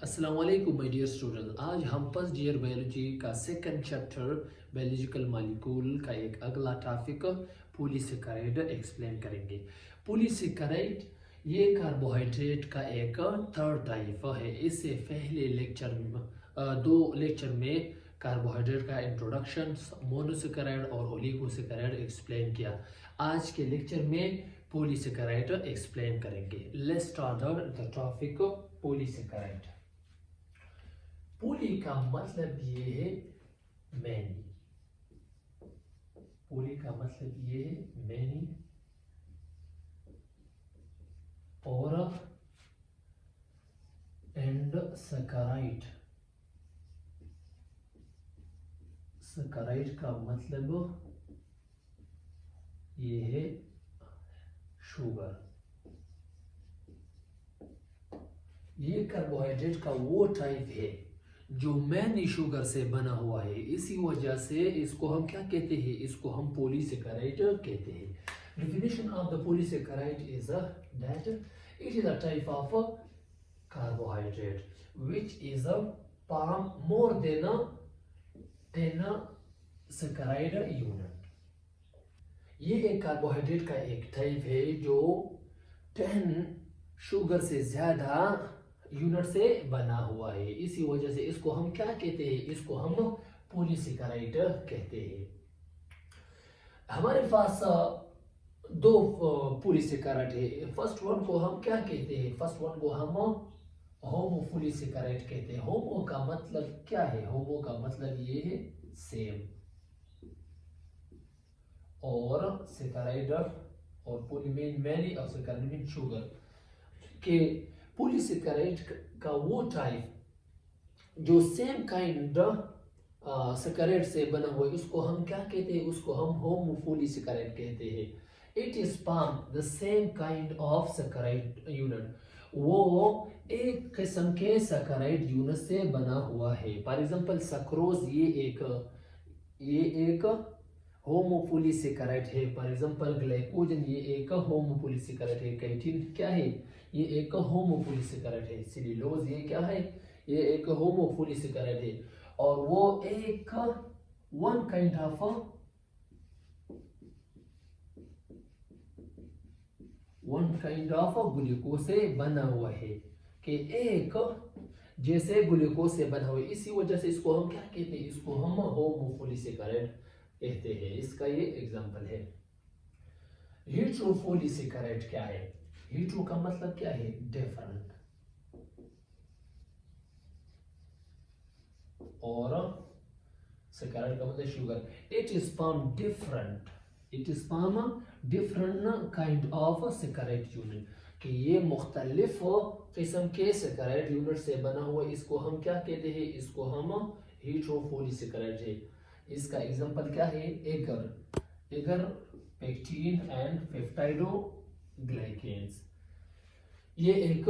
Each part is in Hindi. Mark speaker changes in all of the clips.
Speaker 1: अस्सलाम वालेकुम माय डियर स्टूडेंट। आज हम फर्स्ट ईयर बायोलॉजी का सेकंड चैप्टर बायोलॉजिकल मॉलिक्यूल का एक अगला टॉपिक पॉलीसेकेराइड एक्सप्लेन करेंगे। पॉलीसेकेराइड ये कार्बोहाइड्रेट का एक थर्ड टाइप है। इससे पहले दो लेक्चर में कार्बोहाइड्रेट का इंट्रोडक्शन, मोनोसेकेराइड और ओलिगोसेकेराइड एक्सप्लेन किया। आज के लेक्चर में पॉलीसेकेराइड एक्सप्लेन करेंगे। Let's start the topic polysaccharide. Poly का मतलब ये है मैनी। पॉली का मतलब ये है मैनी और एंड सैकराइड। सैकराइड का मतलब ये है शुगर। ये कार्बोहाइड्रेट का वो टाइप है जो मैनी शुगर से बना हुआ है। इसी वजह से इसको हम क्या कहते हैं? इसको हम पॉलीसेकेराइड कहते हैं। Definition of the polysaccharide is that it is a type of carbohydrate which is a palm more than 10 saccharide unit। ये एक कार्बोहाइड्रेट का एक टाइप है जो 10 शुगर से ज्यादा यूनिट से बना हुआ है। इसी वजह से इसको हम क्या कहते हैं? इसको हम पॉलीसेकेराइड कहते हैं। हमारे पास दो पॉलीसेकेराइड है। फर्स्ट वन को हम क्या कहते हैं? फर्स्ट वन को हम होमोपॉलीसेकेराइड कहते हैं। होमो का मतलब क्या है? होमो का मतलब ये है सेम, और सेकेराइड और पॉलीमेन मैनी और सेकेराइड मीन शुगर के पॉलीसेकेराइड का वो टाइप जो सेम काइंड सेकेराइड से बना हुआ है, उसको हम क्या कहते हैं? उसको हम होमोपॉलीसेकेराइड कहते हैं। It is form the same kind of saccharide unit. वो एक किस्म के सेकेराइड यूनिट से बना हुआ है। फॉर एग्जांपल सक्रोज ये एक होमोपॉलीसेकेराइड है। फॉर एग्जांपल ग्लाइकोजन ये एक होमोपॉलीसेकेराइड है। काइटिन क्या है? ये एक होमोपॉलीसेकेराइड है। सेल्यूलोज ये क्या है? ये एक होमोपॉलीसेकेराइड है। और वो एक वन काइंड ऑफ ग्लूकोज से बना हुआ है, कि एक जैसे ग्लूकोज से बना हुआ है। इसी वजह से इसको हम क्या कहते हैं? इसको हम होमोपॉलीसेकेराइड कहते हैं। इसका ये एग्जांपल है। हेटेरोपॉलीसेकेराइड क्या है? हेटेरो का मतलब क्या है? डिफरेंट, और सेकेराइड का मतलब sugar. It is form different kind of saccharide unit, कि ये मुख्तलिफ किस्म के सेकेराइड यूनिट से बना हुआ। इसको हम क्या कहते हैं? इसको हम हेटेरोपॉलीसेकेराइड है। इसका एग्जांपल क्या है? Agar pectin and peptidoglycans. ये एक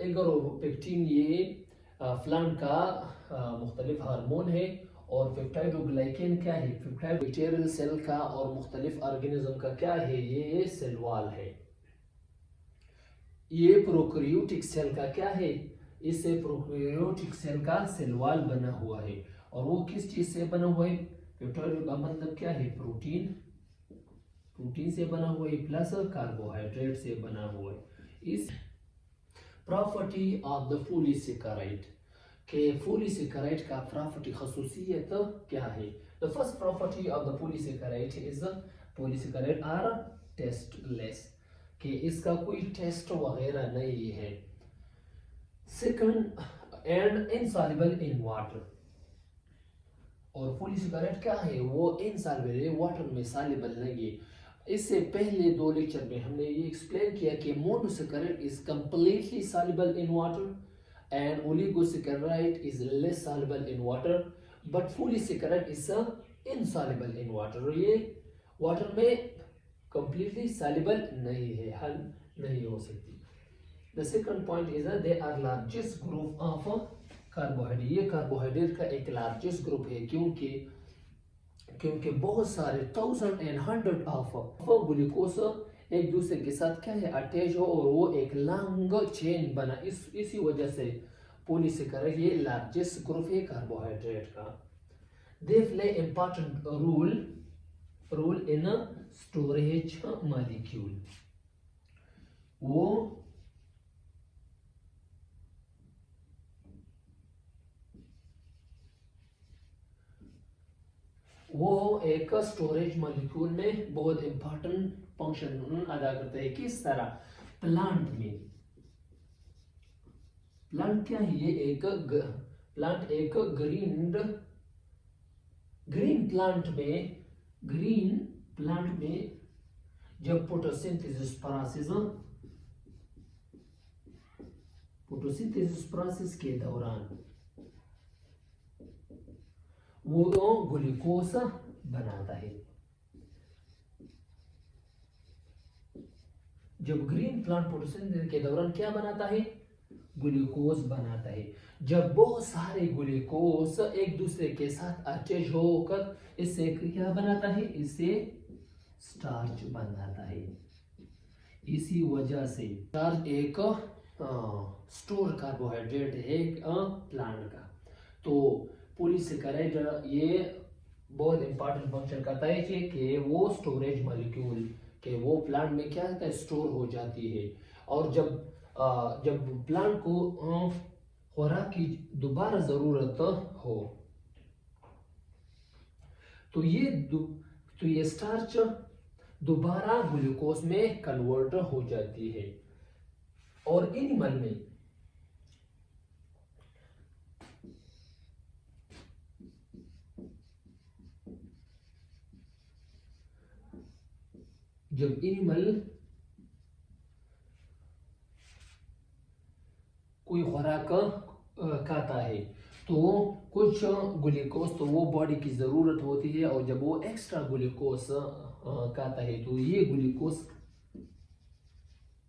Speaker 1: एगरोपेक्टिन ये प्लांट का मुख्तलिफ हार्मोन है, और पेप्टाइडोग्लाइकेन क्या है? पेप्टाइड बैक्टीरियल सेल का और मुख्तलिफ ऑर्गेनिज्म का क्या है? ये सेल वॉल है। ये प्रोकैरियोटिक सेल का क्या है? इससे प्रोकैरियोटिक सेल का सेल वॉल बना हुआ है। और वो किस चीज से बना हुआ है? पेप्टाइड का मतलब क्या है? प्रोटीन से बना हुआ है, प्लस कार्बोहाइड्रेट से बना हुआ है। इस प्रॉपर्टी ऑफ द पॉलीसेकेराइड के पॉलीसेकेराइड का प्रॉपर्टी खसूसियत क्या है? The first property of the polysaccharide is polysaccharide are tasteless, कि इसका कोई टेस्ट वगैरह नहीं है। Second, and insoluble in water. और पॉलीसेकेराइड क्या है? वो इनसॉल्युबल है, वाटर में सॉल्युबल नहीं है। इससे पहले दो लेक्चर में हमने ये एक्सप्लेन किया कि monosaccharide is completely soluble in water and oligosaccharide is less soluble in water, but polysaccharide is insoluble in water. ये वाटर में कंप्लीटली सॉल्युबल नहीं है, हल नहीं हो सकती। The second point is they are largest group of carbohydrate. ये कार्बोहाइड्रेट का एक लार्जेस्ट ग्रुप है, क्योंकि बहुत सारे 1000 and 100 ऑफ ग्लूकोज एक दूसरे के साथ क्या है अटैच हो और वो एक लॉन्ग चेन बना, इसी वजह से पॉलीसेकेराइड ये लार्जेस्ट ग्रुप है कार्बोहाइड्रेट का। They play important role in storage molecule. वो एक स्टोरेज मॉलिक्यूल में बहुत इंपॉर्टेंट फंक्शन अदा करते हैं। किस तरह? प्लांट में, प्लांट क्या है? ये एक प्लांट एक ग्रीन प्लांट में जब फोटोसिंथेसिस प्रोसेस के दौरान वो ग्लूकोज बनाता है। जब ग्रीन प्लांट फोटोसिंथेसिस के दौरान क्या बनाता है? ग्लूकोज बनाता है। जब बहुत सारे ग्लूकोज एक दूसरे के साथ अटैच होकर इससे क्या बनाता है? इससे स्टार्च बनाता है। इसी वजह से स्टार्च एक स्टोर कार्बोहाइड्रेट है प्लांट का। तो पॉलीसेकेराइड ये बहुत इंपॉर्टेंट फंक्शन करता है कि वो स्टोरेज मॉलिक्यूल के वो प्लांट में क्या होता है? स्टोर हो जाती है। और जब प्लांट को खुराक की दोबारा जरूरत हो तो ये स्टार्च दोबारा ग्लूकोज में कन्वर्ट हो जाती है। और एनिमल में जब एनिमल कोई खुराक खाता है तो कुछ ग्लूकोज तो वो बॉडी की ज़रूरत होती है, और जब वो एक्स्ट्रा ग्लूकोज खाता है तो ये ग्लूकोज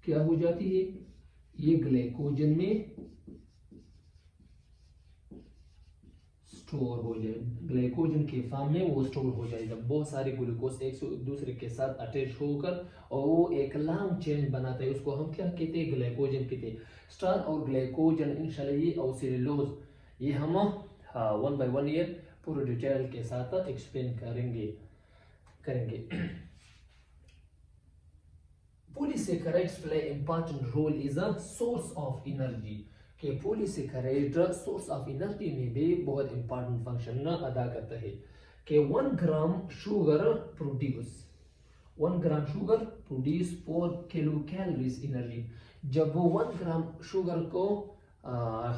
Speaker 1: क्या हो जाती है? ये ग्लाइकोजन में स्टोर हो जाए, ग्लाइकोजन के फॉर्म में वो स्टोर हो जाए। जब बहुत सारे ग्लूकोज एक दूसरे के साथ अटैच होकर और वो एक लॉन्ग चेन बनाता है, उसको हम क्या कहते हैं? ग्लाइकोजन कहते हैं। स्टार और ग्लाइकोजन इंशाल्लाह ये और सेलुलोज ये हम 1 by 1 ईयर पूरे डिटेल के साथ एक्सप्लेन करेंगे। Polysaccharides play important role is a source of energy। कि पॉलीसेकेराइड सोर्स ऑफ एनर्जी में भी बहुत इंपॉर्टेंट फंक्शन अदा करता है। कि 1 gram sugar produce 4 kilo calories energy. जब वो 1 ग्राम शुगर को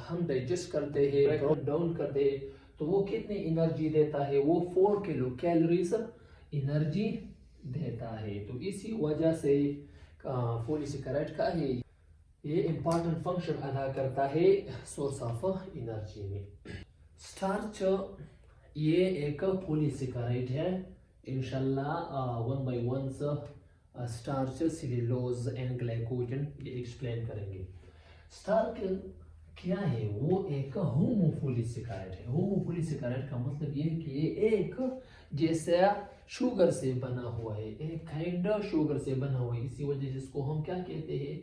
Speaker 1: हम डाइजेस्ट करते हैं, ब्रेक डाउन करते हैं, तो वो कितनी एनर्जी देता है? वो 4 किलो कैलोरीज एनर्जी देता है। तो इसी वजह से पॉलीसेकेराइड का है ये इंपॉर्टेंट फंक्शन अदा करता है सोर्स ऑफ एनर्जी में। स्टार्च ये एक पॉलीसेकेराइड है। इंशाल्लाह 1 by 1 starch, cellulose and glycogen ये एक्सप्लेन करेंगे। स्टार्च क्या है? वो एक होमोपॉलीसेकेराइड है। होमोपॉलीसेकेराइड का मतलब ये है कि ये एक जैसा शुगर से बना हुआ है, एक काइंड शुगर से बना हुआ है। इसी वजह से इसको हम क्या कहते हैं?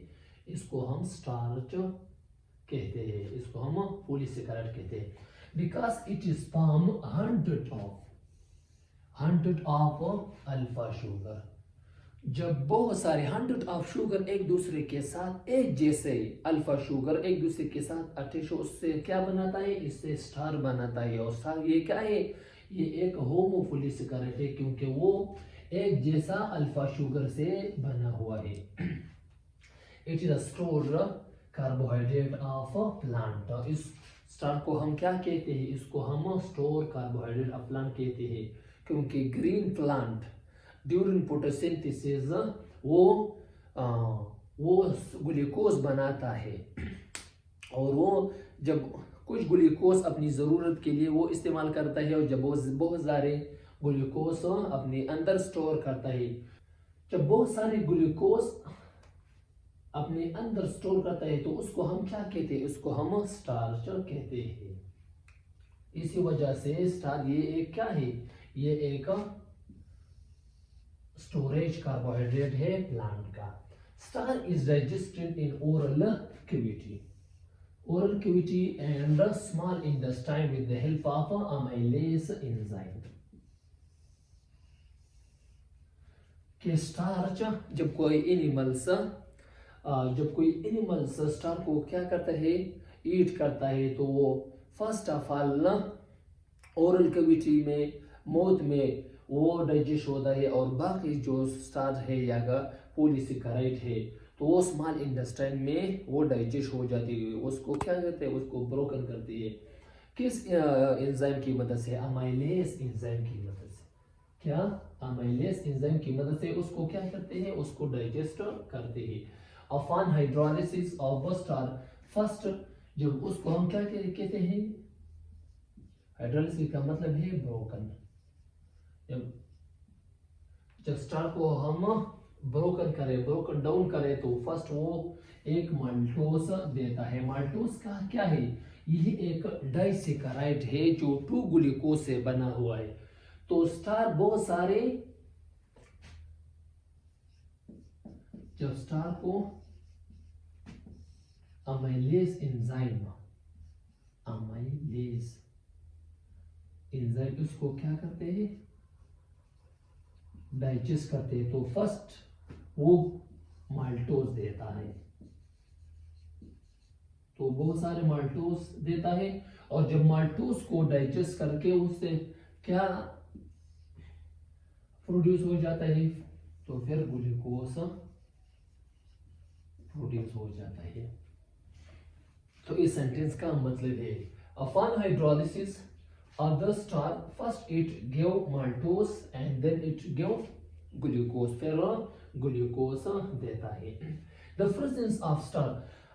Speaker 1: इसको हम स्टार्च कहते हैं, इसको हम पॉलीसेकेराइड कहते हैं। Because it is form 100 of alpha sugar. जब बहुत सारे 100 ऑफ शुगर एक दूसरे के साथ एक जैसे अल्फा शुगर एक दूसरे के साथ अटैच हो, उससे क्या बनाता है? इससे स्टार बनाता है। और स्टार ये क्या है? ये एक होमोपॉलीसेकेराइड है, क्योंकि वो एक जैसा अल्फा शुगर से बना हुआ है। It is a store carbohydrate of plant. इस स्टार को हम क्या कहते हैं? इसको हम स्टोर कार्बोहाइड्रेट ऑफ प्लांट कहते हैं, क्योंकि ग्रीन प्लांट ड्यूरिंग फोटोसिंथेसिस वो ग्लूकोज बनाता है, और वो जब कुछ ग्लूकोज अपनी ज़रूरत के लिए वो इस्तेमाल करता है, और जब वो बहुत सारे ग्लूकोज अपने अंदर स्टोर करता है, जब बहुत सारे ग्लूकोज अपने अंदर स्टोर करता है तो उसको हम क्या कहते हैं? उसको हम स्टार्च कहते हैं। इसी वजह से स्टार ये एक क्या है? ये एक स्टोरेज कार्बोहाइड्रेट है प्लांट का। Star is digested in oral cavity and small intestine with the help of amylase enzyme. कि स्टार्च जब कोई एनिमल्स स्टार को क्या करता है, ईट करता है, तो वो first of all oral cavity में माउथ में वो डाइजेस्ट होता है, और बाकी जो स्टार्च है या पॉलीसेकेराइड है तो वो स्मॉल इंटेस्टाइन में वो डाइजेस्ट हो जाती है। उसको क्या कहते हैं, उसको ब्रोकन करती है। किस एंजाइम की मदद से? अमाइलेज एंजाइम की मदद से। क्या? अमाइलेज एंजाइम की मदद से उसको क्या करते हैं, उसको डाइजेस्ट करते हैं। Upon hydrolysis of star first, जब उसको हम क्या कहते हैं, हाइड्रोलिसिस का मतलब है ब्रोकन। जब स्टार को हम ब्रोकन डाउन करें तो फर्स्ट वो एक माल्टोस देता है। माल्टोस का क्या है, ये एक डाइसेकेराइड है जो 2 ग्लूकोज से बना हुआ है। तो स्टार बहुत सारे, जब स्टार को अमाइलेज एंजाइम उसको क्या करते हैं, डाइजेस्ट करते हैं, तो फर्स्ट वो माल्टोस देता है। तो बहुत सारे माल्टोस देता है, और जब माल्टोस को डाइजेस्ट करके उससे क्या प्रोड्यूस हो जाता है, तो फिर ग्लूकोज प्रोड्यूस हो जाता है। तो इस सेंटेंस का मतलब है, upon hydrolysis of the star first it give maltose and then it give glucose, फिर ग्लूकोज देता है। The presence of star,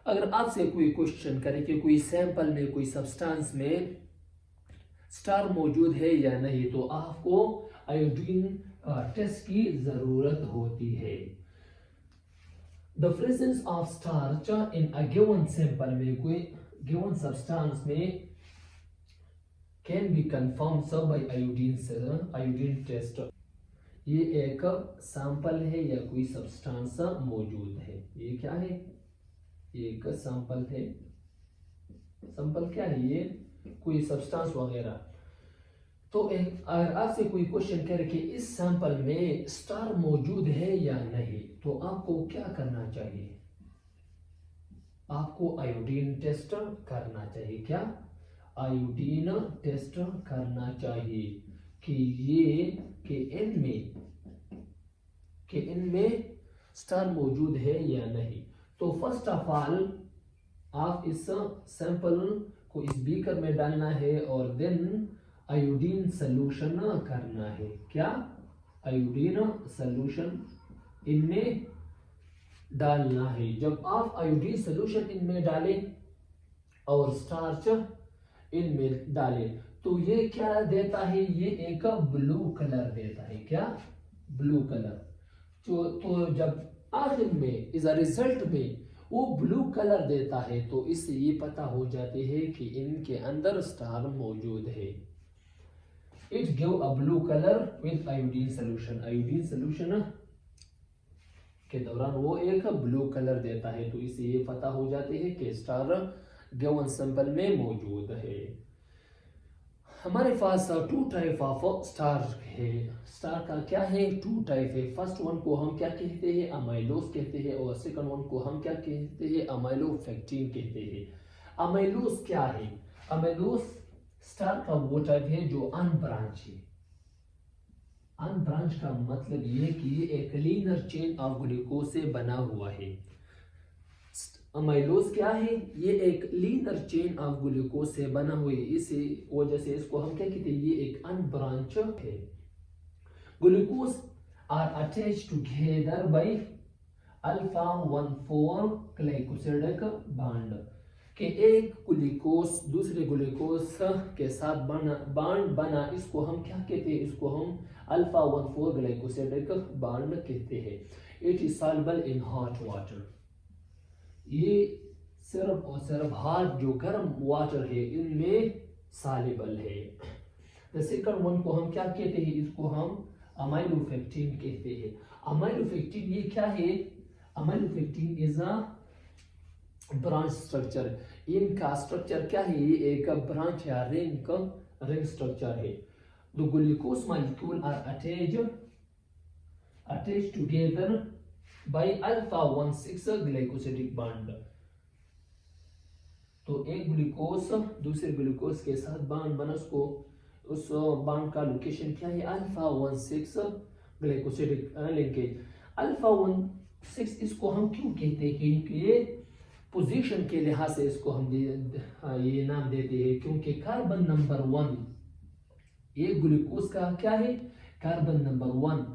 Speaker 1: अगर आपसे कोई क्वेश्चन करे कि कोई सैंपल में, कोई सब्सटेंस में स्टार मौजूद है या नहीं, तो आपको आयोडीन टेस्ट की जरूरत होती है। The presence of starch in a given sample में, कोई given substance में can be confirmed by iodine test। ये एक सैंपल है या कोई सब्सटेंस मौजूद है, ये क्या है, एक सैंपल है। सैंपल क्या है, ये कोई सब्सटेंस वगैरह। तो अगर आपसे कोई क्वेश्चन करे कि इस सैंपल में स्टार मौजूद है या नहीं, तो आपको क्या करना चाहिए, आपको आयोडीन टेस्ट करना चाहिए। क्या? आयोडीन टेस्ट करना चाहिए कि ये कि इनमें स्टार मौजूद है या नहीं। तो फर्स्ट ऑफ ऑल आप इस सैंपल को इस बीकर में डालना है, और देन आयोडीन सॉल्यूशन करना है। क्या? आयोडीन सॉल्यूशन इनमें डालना है। जब आप आयोडीन सॉल्यूशन इनमें डालें और स्टार्च इनमें डालें, तो ये क्या देता है, ये एक ब्लू कलर देता है। क्या? Blue colour. तो जब आखिर में इस रिजल्ट में वो ब्लू कलर देता है, तो इससे ये पता हो जाते हैं कि इनके अंदर स्टार मौजूद है। It give a blue colour with iodine solution. Iodine solution के दौरान वो एक ब्लू कलर देता है, तो इससे ये पता हो जाते हैं कि स्टार गिवन सैंपल में मौजूद है। हमारे पास 2 टाइप ऑफ स्टार है। स्टार का क्या है, 2 टाइप है। फर्स्ट वन को हम क्या कहते हैं, अमाइलोस कहते हैं, और सेकंड वन को हम क्या कहते हैं, अमाइलोफेक्टिन कहते हैं। अमाइलोस क्या है? अमाइलोस स्टार का वो टाइप है जो अनब्रांच है। अनब्रांच का मतलब ये कि ये एक लीनर चेन ऑफ ग्लूकोज से बना हुआ है। अमाइलोस क्या है, ये एक लीनर चेन ऑफ ग्लूकोज से बना हुआ है। इसी वजह से इसको हम क्या कहते हैं, ये एक अनब्रांच है। Glucose are attached together by alpha 1,4 glycosidic bond के एक ग्लूकोज दूसरे ग्लूकोज के साथ बॉन्ड बना, इसको हम क्या कहते हैं, इसको हम अल्फा 1,4 ग्लाइकोसिडिक बॉन्ड कहते हैं। It is soluble in hot water. ये सिर्फ और सिर्फ हॉट जो गर्म वाटर है इनमें सॉल्युबल है। द सेकंड वन को हम क्या कहते हैं, इसको हम अमाइलोफेक्टिन कहते हैं। अमाइलोफेक्टिन ये क्या है? Amylopectin is a branch structure. इनका स्ट्रक्चर क्या है? ये एक ब्रांच या रिंग स्ट्रक्चर है। The glucose molecule are attached together by alpha 1,6 glycosidic bond. तो एक ग्लूकोज दूसरे ग्लूकोज के साथ बॉन्ड बना, उसको उस बॉन्ड का लोकेशन क्या है? Alpha 1,6 glycosidic linkage. अल्फा 1,6 इसको हम क्यों कहते हैं? क्योंकि ये पोजीशन के लिहाज से इसको हम ये नाम देते हैं, क्योंकि कार्बन नंबर 1 ये ग्लूकोज का क्या है? कार्बन नंबर 1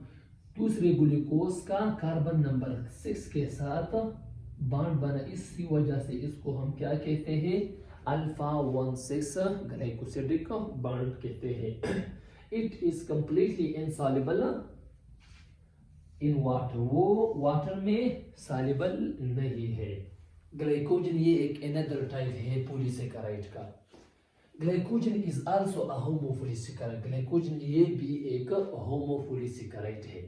Speaker 1: दूसरे ग्लूकोज का कार्बन नंबर 6 के साथ बॉन्ड बना, इसी वजह से इसको हम क्या कहते हैं? अल्फा 1,6 ग्लाइकोसिडिक बॉन्ड कहते हैं। It is completely insoluble in water, वो वाटर में सॉल्युबल नहीं है। ग्लाइकोजन ये एक अनदर टाइप है पॉलीसेकेराइड का। Glycogen is also a homopolysaccharide. Glycogen ये भी एक होमोपॉलीसेकेराइड है।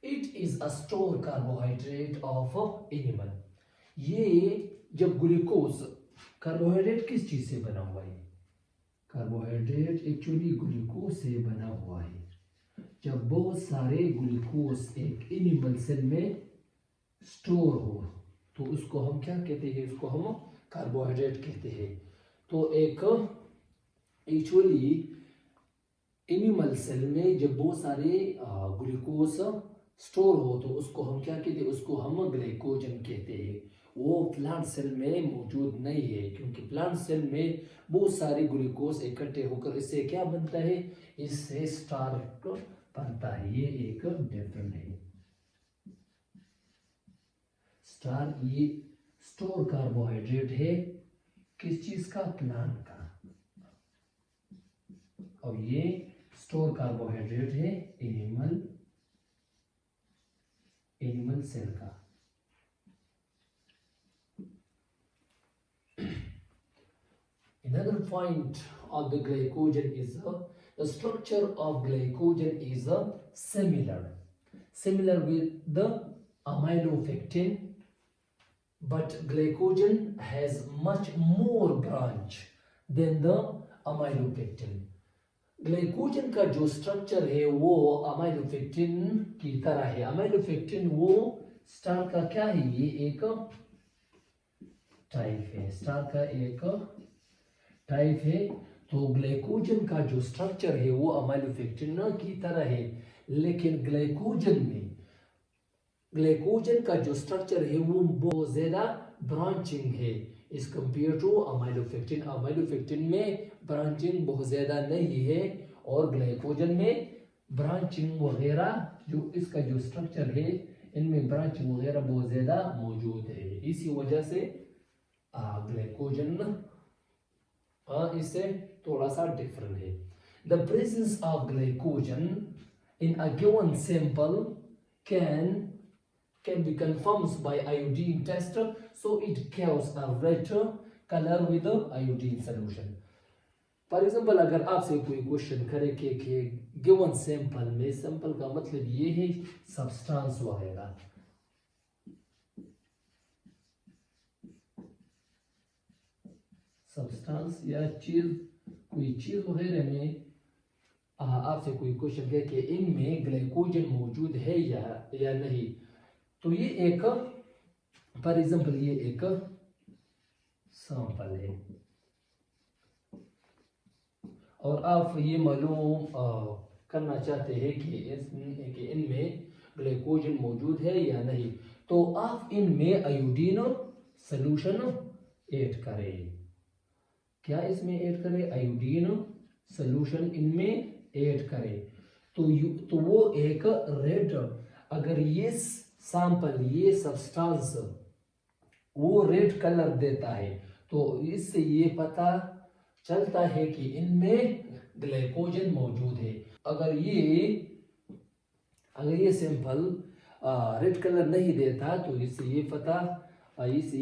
Speaker 1: It is a store carbohydrate of animal. ये जब ग्लूकोज, कार्बोहाइड्रेट किस चीज से बना हुआ है? कार्बोहाइड्रेट एक्चुअली ग्लूकोज से बना हुआ है। जब बहुत सारे ग्लूकोज एक एनिमल सेल में स्टोर हो तो उसको हम क्या कहते हैं? उसको हम कार्बोहाइड्रेट कहते हैं। तो एक एक्चुअली एनिमल सेल में जब बहुत सारे ग्लूकोज स्टोर हो तो उसको हम क्या कहते हैं? उसको हम ग्लाइकोजन कहते हैं। वो प्लांट सेल में मौजूद नहीं है, क्योंकि प्लांट सेल में बहुत सारे ग्लूकोज इकट्ठे होकर इससे क्या बनता है? इससे स्टार्च बनता है। ये एक डिफरेंट है। स्टार ये स्टोर कार्बोहाइड्रेट है किस चीज का? प्लांट का। और ये स्टोर कार्बोहाइड्रेट है एनिमल सेल का। Another point of the glycogen is the structure of glycogen is similar with the amylopectin, but glycogen has much more branch than the amylopectin. Glycogen का जो स्ट्रक्चर है वो अमाइलोफेक्टिन की तरह है। अमाइलोफेक्टिन वो स्टार का क्या है? ये एक टाइप है। स्टार का एक टाइप है। तो ग्लाइकोजन का जो स्ट्रक्चर है वो अमाइलोफेक्टिन की तरह है, लेकिन ग्लाइकोजन का जो स्ट्रक्चर है वो बहुत ज्यादा ब्रांचिंग है इस कंपेयर टू अमाइलोफेक्टिन। अमाइलोफेक्टिन में ब्रांचिंग बहुत ज्यादा नहीं है और ग्लाइकोजन में ब्रांचिंग वगैरह जो इसका जो स्ट्रक्चर है इनमें ब्रांचिंग वगैरह बहुत ज्यादा मौजूद है। इसी वजह से ग्लाइकोजन इससे थोड़ा सा डिफरेंट है। The presence of glycogen in a given sample can be confirmed by iodine test, so it gives a red color with the iodine solution. For example, अगर आपसे कोई क्वेश्चन करे कि गिवन सैंपल में, सैंपल का मतलब ये है सब्सटेंस वगैरह, सब्सटेंस या चीज, कोई चीज वगैरह में आपसे कोई क्वेश्चन करे कि इनमें ग्लाइकोजन मौजूद है या नहीं, तो ये एक फॉर एग्जाम्पल ये एक सैंपल है और आप ये मालूम करना चाहते हैं कि इनमें ग्लाइकोजन मौजूद है या नहीं, तो आप इनमें आयोडीन सॉल्यूशन ऐड करें। क्या इसमें ऐड करें? आयोडीन सॉल्यूशन इनमें ऐड करें तो वो एक रेड, अगर ये सैंपल ये सब्सटेंस वो रेड कलर देता है तो इससे ये पता चलता है कि इनमें ग्लाइकोजन मौजूद है। अगर ये सैंपल रेड कलर नहीं देता तो इससे ये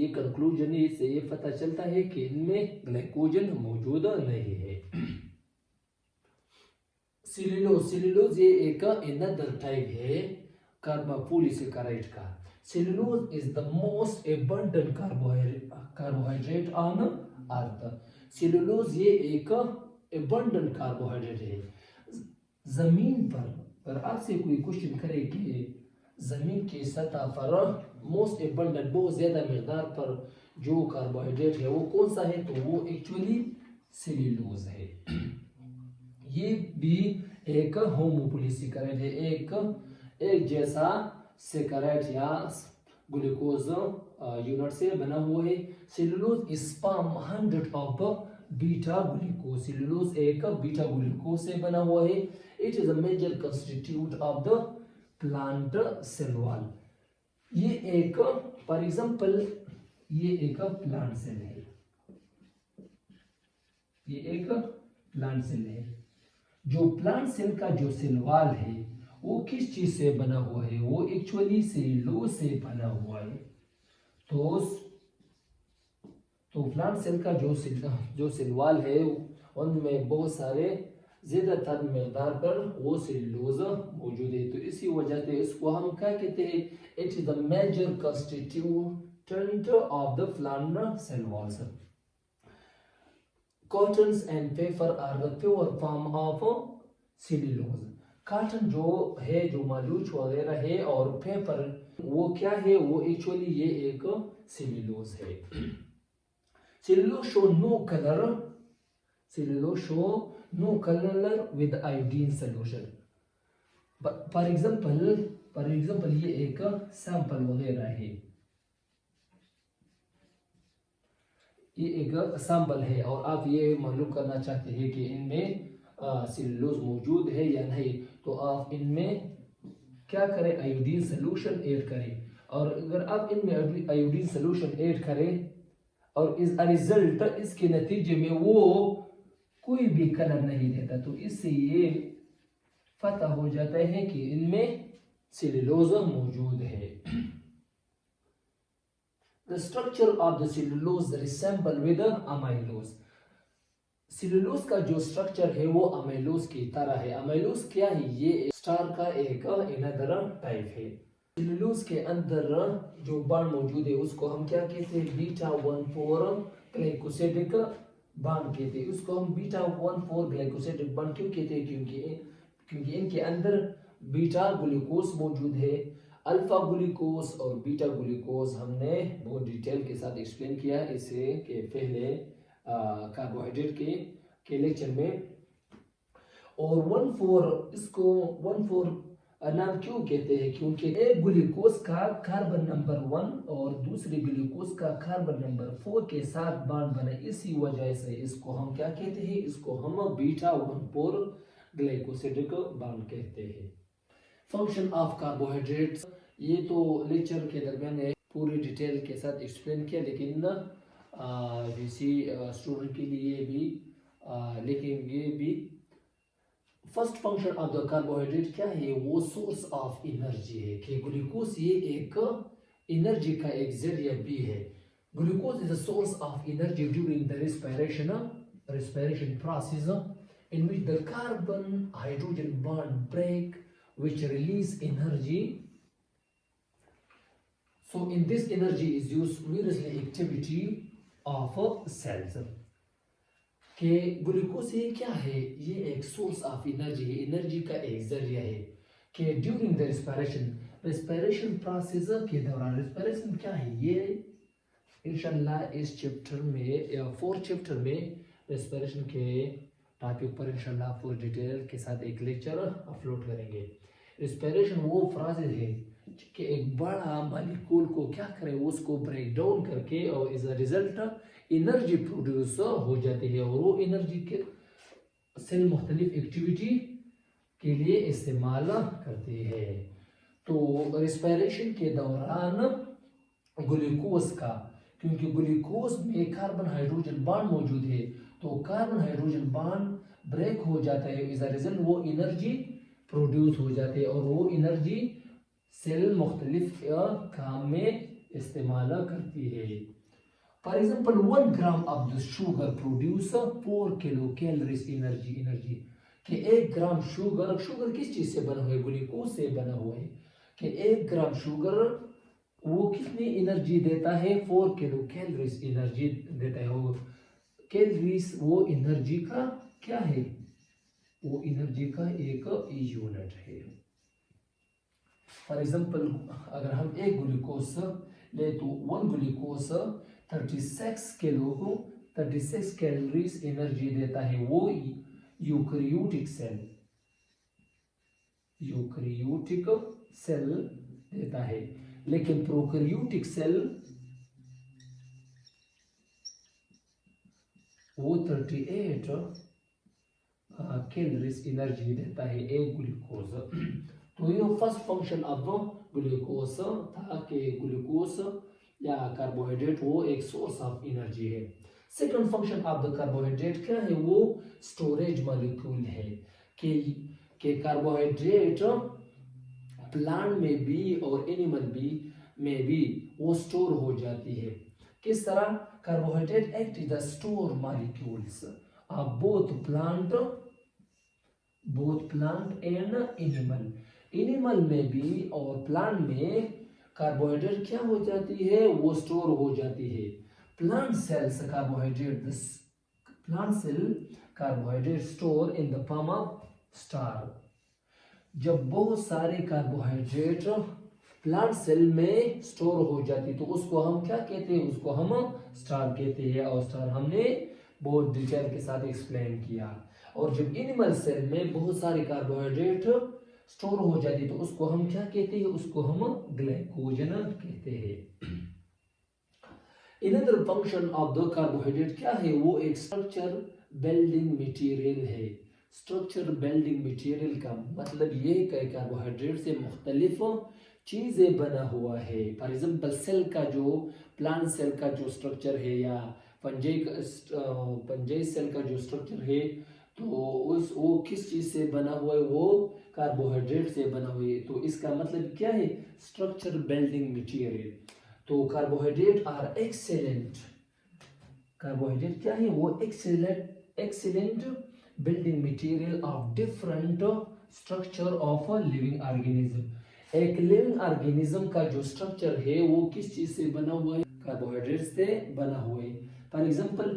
Speaker 1: कंक्लूजन है, इससे ये पता चलता है कि इनमें ग्लाइकोजन मौजूद नहीं है। सेलुलोज ये एक अनदर टाइप है कार्बोपॉलीसेकेराइड का। Cellulose is the most abundant carbohydrate on earth. Cellulose ये एक एबंडेंट कार्बोहाइड्रेट है। जमीन पर आपसे कोई क्वेश्चन करे कि जमीन की सतह पर मोस्ट एबंडेंट बहुत ज्यादा मिकदार पर जो कार्बोहाइड्रेट है वो कौन सा है, तो वो एक्चुअली सेलुलोज है। ये भी एक होमोपॉलीसेकेराइड है, एक जैसा सेकेराइड या ग्लूकोज यूनिट से बना हुआ है। Cellulose is sperm 100 of beta glucose. Cellulose एक बीटा ग्लूकोज से बना हुआ है। It is a major constitute of the plant cell wall. ये एक फॉर एग्जांपल ये एक प्लांट सेल है, ये एक प्लांट सेल है। जो प्लांट सेल का जो सेल वॉल है वो किस चीज से बना हुआ है, वो एक्चुअली सेलुलोज से बना हुआ है। तो प्लांट सेल का जो सेल वॉल है उनमें बहुत सारे ज्यादातर मिकदार पर वो सेलुलोज मौजूद है। तो इसी वजह से इसको हम क्या कहते हैं, it is the major constituent of the plant cell walls. Cottons and paper are the pure form of cellulose. Cotton जो है, जो मालूच वगैरह है, और पेपर वो क्या है, वो एक्चुअली ये एक सेलुलोज है। Cellulose show no colour, cellulose show no colour with iodine solution. For example ये एक सैंपल वगैरह है, ये एक सैंपल है और आप ये मालूम करना चाहते हैं कि इनमें सेलुलोज मौजूद है या नहीं, तो आप इनमें क्या करें, आयोडीन सोल्यूशन ऐड करें। और अगर आप इनमें आयोडीन सोल्यूशन ऐड करें और इस रिजल्ट इसके नतीजे में वो कोई भी कलर नहीं देता, तो इससे ये पता हो जाता है कि इनमें सेलुलोज मौजूद है। The structure of the cellulose resemble with amylose. Cellulose का जो स्ट्रक्चर है वो अमाइलोज की तरह है। अमाइलोज क्या है, ये स्टार का एक अनदर टाइप है। सेलुलोज के अंदर जो बॉन्ड मौजूद है उसको हम क्या कहते हैं, बीटा 1,4 ग्लाइकोसिडिक बॉन्ड कहते हैं। उसको हम बीटा 1,4 ग्लाइकोसिडिक बॉन्ड क्यों कहते हैं, क्योंकि इनके अंदर बीटा ग्लूकोज मौजूद है। अल्फा ग्लूकोज और बीटा ग्लूकोज हमने बहुत डिटेल के साथ एक्सप्लेन किया है इससे के पहले कार्बोहाइड्रेट के लेक्चर में। और 1,4 इसको 1,4 नाम क्यों कहते हैं, क्योंकि एक ग्लूकोज का कार्बन नंबर 1 और दूसरे ग्लूकोज का कार्बन नंबर 4 के साथ बॉन्ड बने, इसी वजह से इसको हम क्या कहते हैं, इसको हम बीटा 1,4 ग्लाइकोसिडिक बॉन्ड कहते हैं। फंक्शन ऑफ कार्बोहाइड्रेट्स ये तो लेक्चर के दरमियान पूरी डिटेल के साथ एक्सप्लेन किया, लेकिन किसी स्टूडेंट के लिए भी लिखेंगे भी। First function of the carbohydrate क्या है, वो सोर्स ऑफ एनर्जी है कि ग्लूकोज ये एक एनर्जी का एक जरिया भी है। Glucose is a source of energy during the respiration process in which the carbon hydrogen bond break, which release energy. So in this energy is used various activity of cells. कि ग्लूकोज ये क्या है, ये एक सोर्स ऑफ एनर्जी है, एनर्जी का एक जरिया है कि ड्यूरिंग द रेस्पिरेशन प्रोसेस के दौरान, रेस्पिरेशन क्या है, ये इंशाल्लाह इस चैप्टर में या 4th चैप्टर में रेस्पिरेशन के टॉपिक पर इंशाल्लाह पूरी डिटेल के साथ एक लेक्चर अपलोड करेंगे। रेस्पिरेशन वो प्रोसेस है कि एक बड़ा मॉलिक्यूल को क्या करे, उसको ब्रेक डाउन करके और as a result energy produce हो जाती है, और वो एनर्जी के सेल मुख्तलिफ एक्टिविटी के लिए इस्तेमाल करती है। तो रेस्पिरेशन के दौरान ग्लूकोज का, क्योंकि ग्लूकोज में कार्बन हाइड्रोजन बॉन्ड मौजूद है, तो कार्बन हाइड्रोजन बॉन्ड ब्रेक हो जाता है, एज अ रिजल्ट वो एनर्जी प्रोड्यूस हो जाती है, और वो एनर्जी सेल मुख्तलिफ काम में इस्तेमाल करती है। For example, 1 gram of the sugar produce 4 kilocalories energy. कि 1 ग्राम शुगर, शुगर किस चीज से बना हुआ है? ग्लूकोज से बना हुआ है। कि 1 ग्राम शुगर वो कितनी एनर्जी देता है? 4 किलो कैलोरीज एनर्जी देता है। वो कैलोरीज वो एनर्जी का क्या है? वो एनर्जी का एक यूनिट है। फॉर एग्जाम्पल अगर हम एक ग्लूकोज ले तो 1 ग्लूकोज 36 कैलोरीज एनर्जी देता है। वो यूकैरियोटिक सेल देता है। लेकिन प्रोकैरियोटिक सेल वो 38 कैलोरीज एनर्जी देता है एक ग्लूकोज। तो ये फर्स्ट फंक्शन ऑफ ग्लूकोज था कि ग्लूकोज या कार्बोहाइड्रेट वो एक सोर्स ऑफ एनर्जी है। Second function of the carbohydrate क्या है? वो स्टोरेज मॉलिक्यूल है। कि कार्बोहाइड्रेट प्लांट में भी और एनिमल में भी वो स्टोर हो जाती है। किस तरह? Carbohydrate act is the store molecules of both plant and animal. Animal में भी और प्लांट में कार्बोहाइड्रेट क्या हो जाती है? वो स्टोर हो जाती है। Plant cell carbohydrate store in the form of starch. जब बहुत सारे कार्बोहाइड्रेट प्लांट सेल में स्टोर हो जाती तो उसको हम क्या कहते हैं? उसको हम स्टार कहते हैं। और स्टार हमने बहुत डिटेल के साथ एक्सप्लेन किया। और जब एनिमल सेल में बहुत सारे कार्बोहाइड्रेट स्टोर हो जाती तो उसको हम क्या कहते हैं? उसको हम ग्लाइकोजन कहते हैं। Another function of the carbohydrate क्या है? वो एक स्ट्रक्चर बिल्डिंग मटेरियल है। स्ट्रक्चर बिल्डिंग मटेरियल का मतलब ये है कि कार्बोहाइड्रेट से मुख्तलिफ चीजें बना हुआ है। फॉर एग्जाम्पल सेल का जो प्लांट सेल का जो स्ट्रक्चर है या फंजाई सेल का जो स्ट्रक्चर है तो वो किस चीज से बना हुआ है? वो कार्बोहाइड्रेट से बना हुआ है। तो इसका मतलब क्या है? Structure building material. तो कार्बोहाइड्रेट आर एक्सेलेंट। कार्बोहाइड्रेट क्या है? वो excellent building material of different structure of a living organism. एक लिविंग ऑर्गेनिज्म का जो स्ट्रक्चर है वो किस चीज से बना हुआ है? कार्बोहाइड्रेट से बना हुआ है। फॉर एग्जाम्पल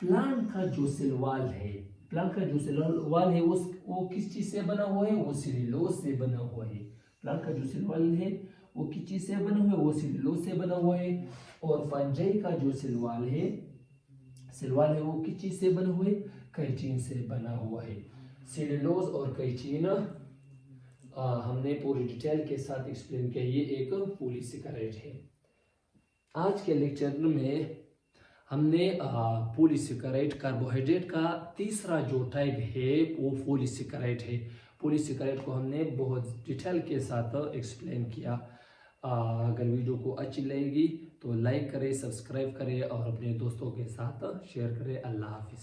Speaker 1: प्लांट का जो सेल वॉल है, वो किस चीज से बना हुआ है? वो सेल्यूलोज से बना हुआ है। प्लांट का जो सेल वॉल है वो किस चीज से बना हुआ है? वो सेल्यूलोज से बना हुआ है। और फंजाई का जो सेल वॉल है वो किस चीज से बना हुआ है? काइटिन से बना हुआ है। सेल्यूलोज और काइटिन हमने पूरी डिटेल के साथ एक्सप्लेन किया। ये एक पॉलीसेकेराइड है। आज के लेक्चर में हमने पॉलीसेकेराइड कार्बोहाइड्रेट का तीसरा जो टाइप है वो पॉलीसेकेराइड है। पॉलीसेकेराइड को हमने बहुत डिटेल के साथ एक्सप्लेन किया। अगर वीडियो को अच्छी लगेगी तो लाइक करें, सब्सक्राइब करें और अपने दोस्तों के साथ शेयर करें। अल्लाह हाफिज।